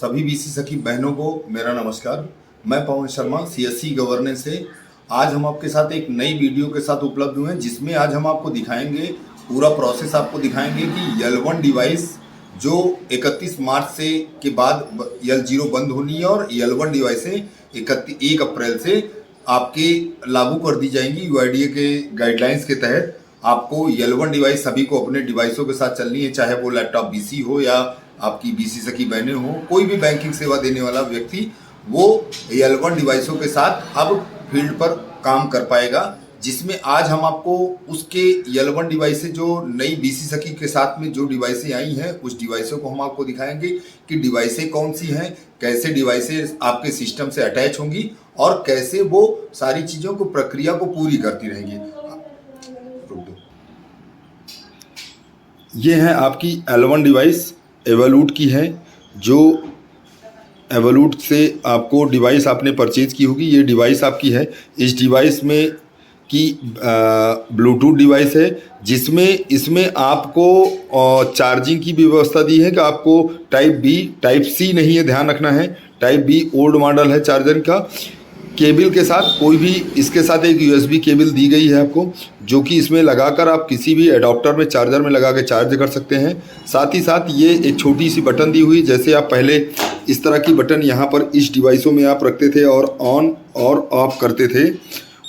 सभी बीसी सखी बहनों को मेरा नमस्कार। मैं पवन शर्मा सीएससी गवर्नेंस से आज हम आपके साथ एक नई वीडियो के साथ उपलब्ध हुए हैं, जिसमें आज हम आपको दिखाएंगे पूरा प्रोसेस आपको दिखाएंगे कि L1 डिवाइस जो 31 मार्च से के बाद L0 बंद होनी है और L1 डिवाइसें 1 अप्रैल से आपके लागू कर दी जाएंगी। यूआईडीए के गाइडलाइंस के तहत आपको L1 डिवाइस सभी को अपने डिवाइसों के साथ चलनी है, चाहे वो लैपटॉप बीसी हो या आपकी बीसी सखी बहनें हो, कोई भी बैंकिंग सेवा देने वाला व्यक्ति वो L1 डिवाइसों के साथ अब फील्ड पर काम कर पाएगा। जिसमें आज हम आपको उसके L1 डिवाइसें जो नई बीसी सखी के साथ में जो डिवाइसें आई हैं उस डिवाइसों को हम आपको दिखाएंगे कि डिवाइसें कौन सी हैं, कैसे डिवाइसें आपके सिस्टम से अटैच होंगी और कैसे वो सारी चीज़ों को प्रक्रिया को पूरी करती रहेंगी। ये है आपकी L1 डिवाइस एवोलूट की है, जो एवोलूट से आपको डिवाइस आपने परचेज की होगी। ये डिवाइस आपकी है। इस डिवाइस में की ब्लूटूथ डिवाइस है, जिसमें इसमें आपको चार्जिंग की भी व्यवस्था दी है कि आपको टाइप बी टाइप सी नहीं है, ध्यान रखना है। टाइप बी ओल्ड मॉडल है चार्जर का। केबल के साथ कोई भी इसके साथ एक यूएसबी केबल दी गई है आपको, जो कि इसमें लगाकर आप किसी भी एडाप्टर में चार्जर में लगा के चार्ज कर सकते हैं। साथ ही साथ ये एक छोटी सी बटन दी हुई, जैसे आप पहले इस तरह की बटन यहाँ पर इस डिवाइसों में आप रखते थे और ऑन और ऑफ करते थे,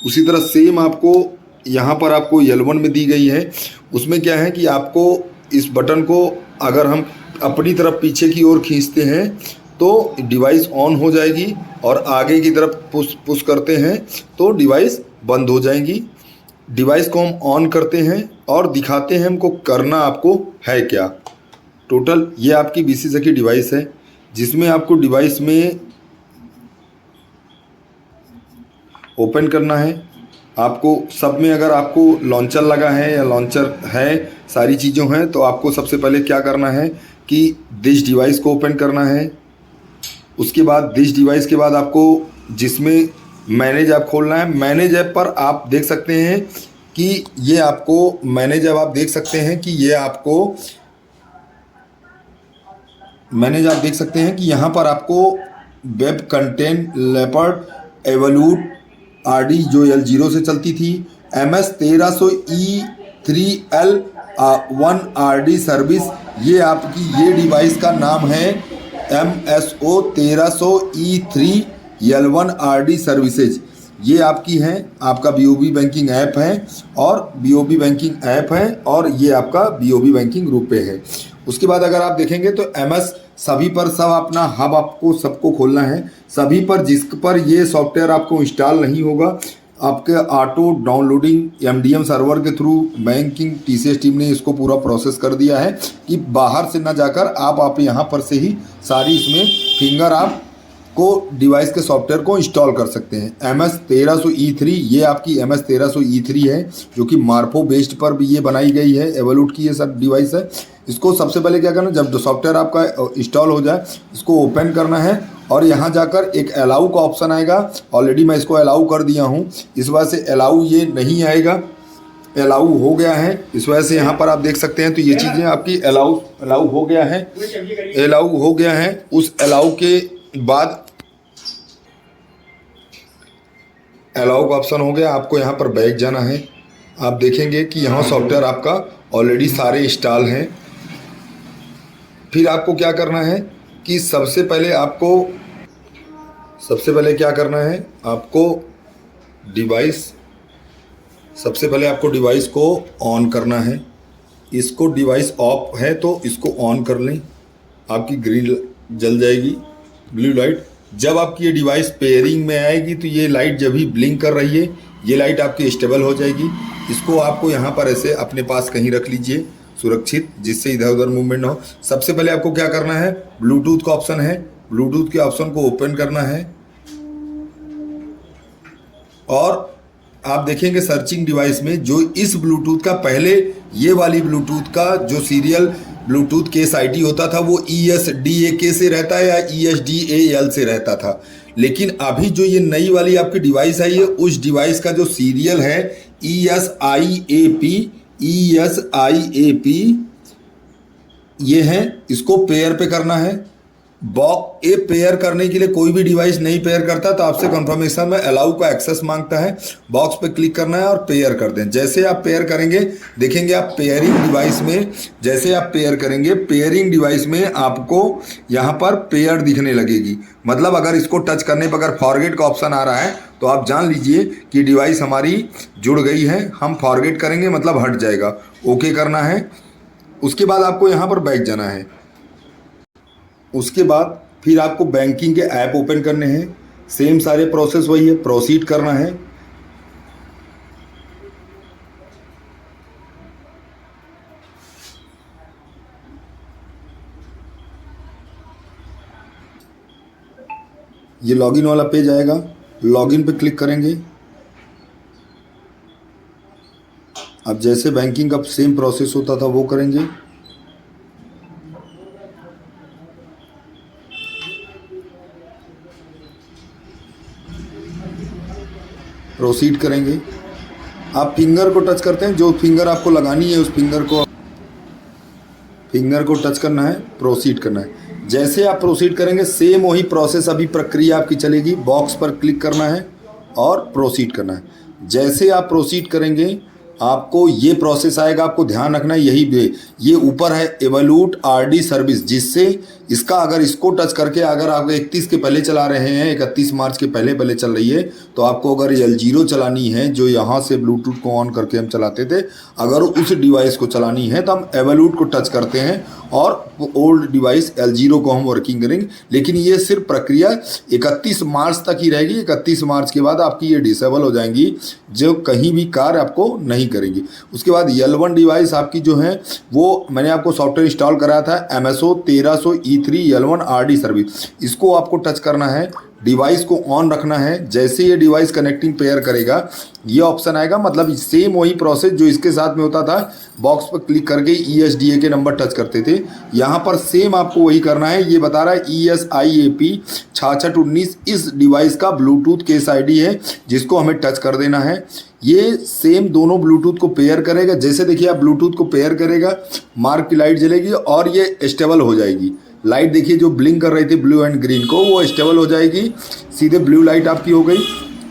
उसी तरह सेम आपको यहाँ पर आपको L1 में दी गई है। उसमें क्या है कि आपको इस बटन को अगर हम अपनी तरफ पीछे की ओर खींचते हैं तो डिवाइस ऑन हो जाएगी और आगे की तरफ पुश करते हैं तो डिवाइस बंद हो जाएगी। डिवाइस को हम ऑन करते हैं और दिखाते हैं हमको करना आपको है क्या। टोटल ये आपकी बीसी सखी डिवाइस है, जिसमें आपको डिवाइस में ओपन करना है। आपको सब में अगर आपको लॉन्चर लगा है या लॉन्चर है, सारी चीज़ों हैं, तो आपको सबसे पहले क्या करना है कि दिस डिवाइस को ओपन करना है। उसके बाद दिस डिवाइस के बाद आपको जिसमें मैनेज ऐप खोलना है। मैनेज ऐप पर आप देख सकते हैं कि ये आपको मैनेज ऐप आप देख सकते हैं कि ये आपको मैनेज आप देख सकते हैं कि यहाँ पर आपको वेब कंटेंट लेपर्ड एवोलूट RD जो L0 से चलती थी, MS 1300E3L 1 RD सर्विस, ये आपकी ये डिवाइस का नाम है MSO 1300E3 L1 RD services. ये आपकी हैं, आपका BOB बैंकिंग ऐप है और BOB बैंकिंग ऐप है और ये आपका BOB बैंकिंग रुपए है। उसके बाद अगर आप देखेंगे तो MS सभी पर सब अपना हब आपको सबको खोलना है। सभी पर जिस पर ये सॉफ्टवेयर आपको इंस्टॉल नहीं होगा, आपके ऑटो डाउनलोडिंग MDM सर्वर के थ्रू बैंकिंग TCS टीम ने इसको पूरा प्रोसेस कर दिया है कि बाहर से ना जाकर आप यहाँ पर से ही सारी इसमें फिंगर आप को डिवाइस के सॉफ्टवेयर को इंस्टॉल कर सकते हैं। MS 1300E3 ये आपकी MS 1300E3 है, जो कि मार्फो बेस्ड पर भी ये बनाई गई है। एवोलूट की ये सब डिवाइस है। इसको सबसे पहले क्या करना, जब सॉफ्टवेयर आपका इंस्टॉल हो जाए इसको ओपन करना है और यहाँ जाकर एक अलाउ का ऑप्शन आएगा। ऑलरेडी मैं इसको अलाउ कर दिया हूँ, इस वजह से अलाउ ये नहीं आएगा, अलाउ हो गया है। इस वजह से यहाँ पर आप देख सकते हैं तो ये चीज़ें आपकी अलाउ हो गया है, अलाउ हो गया है। उस अलाउ के बाद अलाउ का ऑप्शन हो गया, आपको यहाँ पर बैक जाना है। आप देखेंगे कि यहाँ सॉफ्टवेयर आपका ऑलरेडी सारे इंस्टॉल हैं। फिर आपको क्या करना है कि सबसे पहले क्या करना है, आपको डिवाइस को ऑन करना है। इसको डिवाइस ऑफ है तो इसको ऑन कर लें, आपकी ग्रीन जल जाएगी, ब्लू लाइट। जब आपकी ये डिवाइस पेयरिंग में आएगी तो ये लाइट जब भी ब्लिंक कर रही है, ये लाइट आपकी स्टेबल हो जाएगी। इसको आपको यहाँ पर ऐसे अपने पास कहीं रख लीजिए सुरक्षित, जिससे इधर उधर मूवमेंट ना हो। सबसे पहले आपको क्या करना है, ब्लूटूथ का ऑप्शन है, ब्लूटूथ के ऑप्शन को ओपन करना है और आप देखेंगे सर्चिंग डिवाइस में जो इस ब्लूटूथ का पहले ये वाली ब्लूटूथ का जो सीरियल ब्लूटूथ केस ID होता था वो ESDAK से रहता है या ESDAL से रहता था, लेकिन अभी जो ये नई वाली आपकी डिवाइस आई है उस डिवाइस का जो सीरियल है ESIAP ये है। इसको पेयर पे करना है, बॉक्स ये पेयर करने के लिए कोई भी डिवाइस नहीं पेयर करता तो आपसे कंफर्मेशन में अलाउ का एक्सेस मांगता है। बॉक्स पे क्लिक करना है और पेयर कर दें। जैसे आप पेयर करेंगे देखेंगे आप पेयरिंग डिवाइस में, जैसे आप पेयर करेंगे पेयरिंग डिवाइस में आपको यहाँ पर पेयर दिखने लगेगी। मतलब अगर इसको टच करने पर अगर फॉरगेट का ऑप्शन आ रहा है तो आप जान लीजिए कि डिवाइस हमारी जुड़ गई है। हम फॉरगेट करेंगे मतलब हट जाएगा, ओके करना है। उसके बाद आपको यहाँ पर बैक जाना है। उसके बाद फिर आपको बैंकिंग के ऐप ओपन करने हैं। सेम सारे प्रोसेस वही है, प्रोसीड करना है। ये लॉगिन वाला पेज आएगा, लॉगिन पे क्लिक करेंगे। अब जैसे बैंकिंग का सेम प्रोसेस होता था वो करेंगे। प्रोसीड करेंगे। आप फिंगर को टच करते हैं, जो फिंगर आपको लगानी है उस फिंगर को टच करना है, प्रोसीड करना है। जैसे आप प्रोसीड करेंगे सेम वही प्रोसेस अभी प्रक्रिया आपकी चलेगी। बॉक्स पर क्लिक करना है और प्रोसीड करना है। जैसे आप प्रोसीड करेंगे आपको ये प्रोसेस आएगा। आपको ध्यान रखना है ये ऊपर है एवोल्यूट आरडी सर्विस, जिससे इसका अगर इसको टच करके अगर आप 31 के पहले चला रहे हैं, 31 मार्च के पहले चल रही है, तो आपको अगर L0 चलानी है जो यहाँ से ब्लूटूथ को ऑन करके हम चलाते थे, अगर उस डिवाइस को चलानी है तो हम एवोल्यूट को टच करते हैं और ओल्ड डिवाइस L0 को हम वर्किंग करेंगे। लेकिन ये सिर्फ प्रक्रिया 31 मार्च तक ही रहेगी। 31 मार्च के बाद आपकी ये डिसेबल हो जाएंगी, जो कहीं भी कार्य आपको नहीं करेंगी। उसके बाद L1 डिवाइस आपकी जो है वो मैंने आपको सॉफ्टवेयर इंस्टॉल कराया था MSO 1300 E3 L1 RD service. इसको आपको टच करना है, डिवाइस को ऑन रखना है। जैसे ये डिवाइस कनेक्टिंग पेयर करेगा ये ऑप्शन आएगा। मतलब सेम वही प्रोसेस जो इसके साथ में होता था, बॉक्स पर क्लिक करके ESDA के नंबर टच करते थे, यहाँ पर सेम आपको वही करना है। ये बता रहा है ESIAP 6619 इस डिवाइस का ब्लूटूथ केस ID है, जिसको हमें टच कर देना है। ये सेम दोनों ब्लूटूथ को पेयर करेगा। जैसे देखिए आप ब्लूटूथ को पेयर करेगा, मार्क की लाइट जलेगी और ये स्टेबल हो जाएगी। लाइट देखिए जो ब्लिंक कर रही थी ब्लू एंड ग्रीन को, वो स्टेबल हो जाएगी। सीधे ब्लू लाइट आपकी हो गई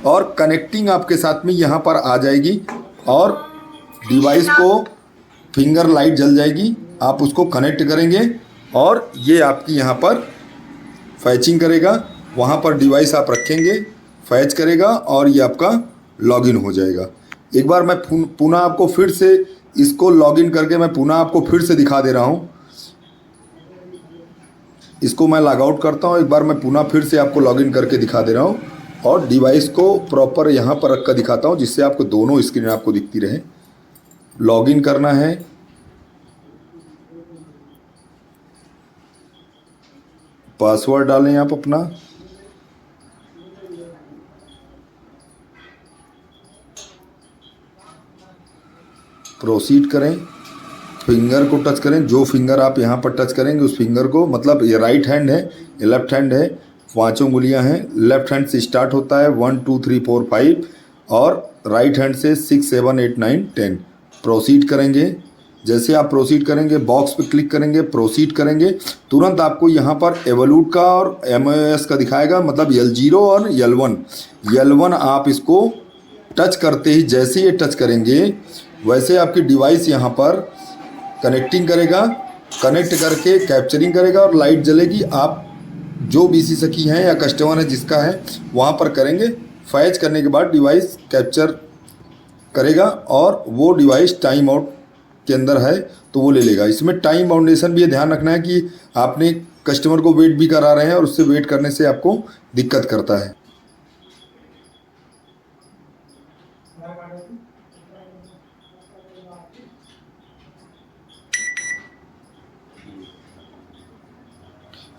और कनेक्टिंग आपके साथ में यहाँ पर आ जाएगी और डिवाइस को फिंगर लाइट जल जाएगी। आप उसको कनेक्ट करेंगे और ये आपकी यहाँ पर फैचिंग करेगा। वहाँ पर डिवाइस आप रखेंगे, फैच करेगा और ये आपका लॉगिन हो जाएगा। एक बार मैं पुनः आपको फिर से इसको लॉगिन करके मैं पुनः आपको फिर से दिखा दे रहा हूँ। इसको मैं लॉग आउट करता हूँ। एक बार मैं पुनः फिर से आपको लॉगिन करके दिखा दे रहा हूँ और डिवाइस को प्रॉपर यहाँ पर रख कर दिखाता हूँ, जिससे आपको दोनों स्क्रीन आपको दिखती रहे। लॉगिन करना है, पासवर्ड डालें आप अपना, प्रोसीड करें, फिंगर को टच करें। जो फिंगर आप यहाँ पर टच करेंगे उस फिंगर को, मतलब ये राइट हैंड है, ये लेफ्ट हैंड है, 5 उंगलियां हैं। लेफ्ट हैंड से स्टार्ट होता है 1 2 3 4 5 और राइट हैंड से 6 7 8 9 10। प्रोसीड करेंगे। जैसे आप प्रोसीड करेंगे बॉक्स पे क्लिक करेंगे, प्रोसीड करेंगे, तुरंत आपको यहाँ पर एवोल्यूट का और MOS का दिखाएगा, मतलब L0 और L1 आप इसको टच करते ही जैसे ये टच करेंगे वैसे आपकी डिवाइस यहाँ पर कनेक्टिंग करेगा, कनेक्ट करके कैप्चरिंग करेगा और लाइट जलेगी। आप जो BC सखी हैं या कस्टमर है जिसका है वहाँ पर करेंगे। फैच करने के बाद डिवाइस कैप्चर करेगा और वो डिवाइस टाइम आउट के अंदर है तो वो ले लेगा। इसमें टाइम बाउंडेशन भी ध्यान रखना है कि आपने कस्टमर को वेट भी करा रहे हैं और उससे वेट करने से आपको दिक्कत करता है।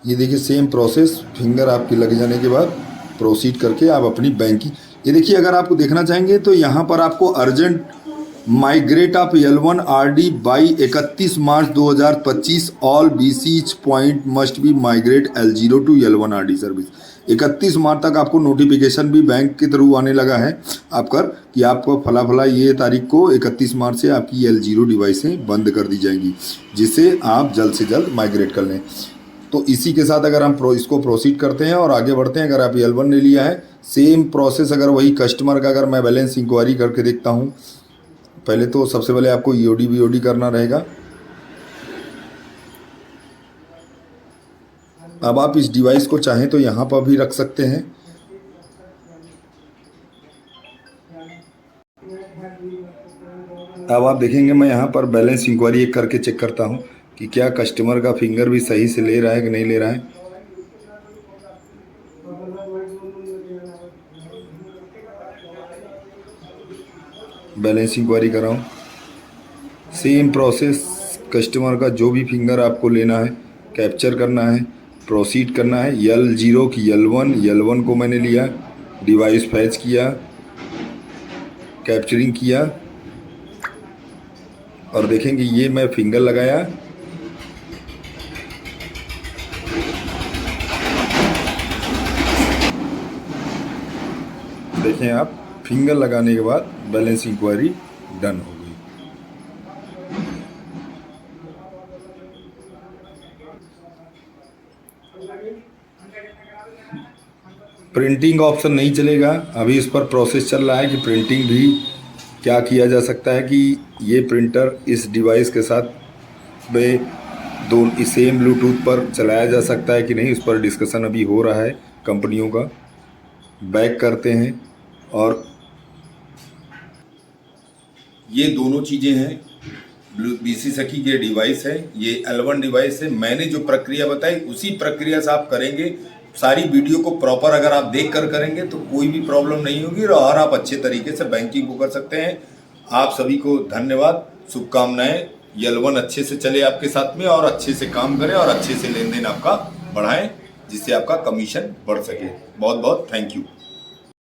ये देखिए सेम प्रोसेस, फिंगर आपकी लग जाने के बाद प्रोसीड करके आप अपनी बैंकिंग, ये देखिए अगर आपको देखना चाहेंगे तो यहाँ पर आपको urgent migrate of L1 RD by 31 March 2025 all BC point must be migrate L0 to L1 RD service. 31 मार्च तक आपको नोटिफिकेशन भी बैंक के थ्रू आने लगा है आपका कि आपको फला ये तारीख को 31 मार्च से आपकी L0 डिवाइसें बंद कर दी जाएंगी, जिससे आप जल्द से जल्द माइग्रेट कर लें। तो इसी के साथ अगर हम इसको प्रोसीड करते हैं और आगे बढ़ते हैं। अगर आप L1 ने लिया है, सेम प्रोसेस अगर वही कस्टमर का अगर मैं बैलेंस इंक्वायरी करके देखता हूँ। पहले तो सबसे पहले आपको EOD VOD करना रहेगा। अब आप इस डिवाइस को चाहें तो यहाँ पर भी रख सकते हैं। अब आप देखेंगे मैं यहाँ पर बैलेंस इंक्वायरी एक करके चेक करता हूँ कि क्या कस्टमर का फिंगर भी सही से ले रहा है कि नहीं ले रहा है। बैलेंस इंक्वायरी कर रहा हूँ। सेम प्रोसेस, कस्टमर का जो भी फिंगर आपको लेना है, कैप्चर करना है, प्रोसीड करना है। L0 की L1 को मैंने लिया, डिवाइस फैच किया, कैप्चरिंग किया और देखेंगे ये मैं फिंगर लगाया। देखें आप, फिंगर लगाने के बाद बैलेंस इंक्वायरी डन हो गई। प्रिंटिंग ऑप्शन नहीं चलेगा। अभी इस पर प्रोसेस चल रहा है कि प्रिंटिंग भी क्या किया जा सकता है कि ये प्रिंटर इस डिवाइस के साथ में सेम ब्लूटूथ पर चलाया जा सकता है कि नहीं, उस पर डिस्कशन अभी हो रहा है कंपनियों का। बैक करते हैं और ये दोनों चीज़ें हैं। BC सखी के डिवाइस है, ये L1 डिवाइस है। मैंने जो प्रक्रिया बताई उसी प्रक्रिया से आप करेंगे। सारी वीडियो को प्रॉपर अगर आप देख कर करेंगे तो कोई भी प्रॉब्लम नहीं होगी और आप अच्छे तरीके से बैंकिंग को कर सकते हैं। आप सभी को धन्यवाद, शुभकामनाएं। L1 अच्छे से चले आपके साथ में और अच्छे से काम करें और अच्छे से लेन देन आपका बढ़ाएं, जिससे आपका कमीशन बढ़ सके। बहुत बहुत थैंक यू।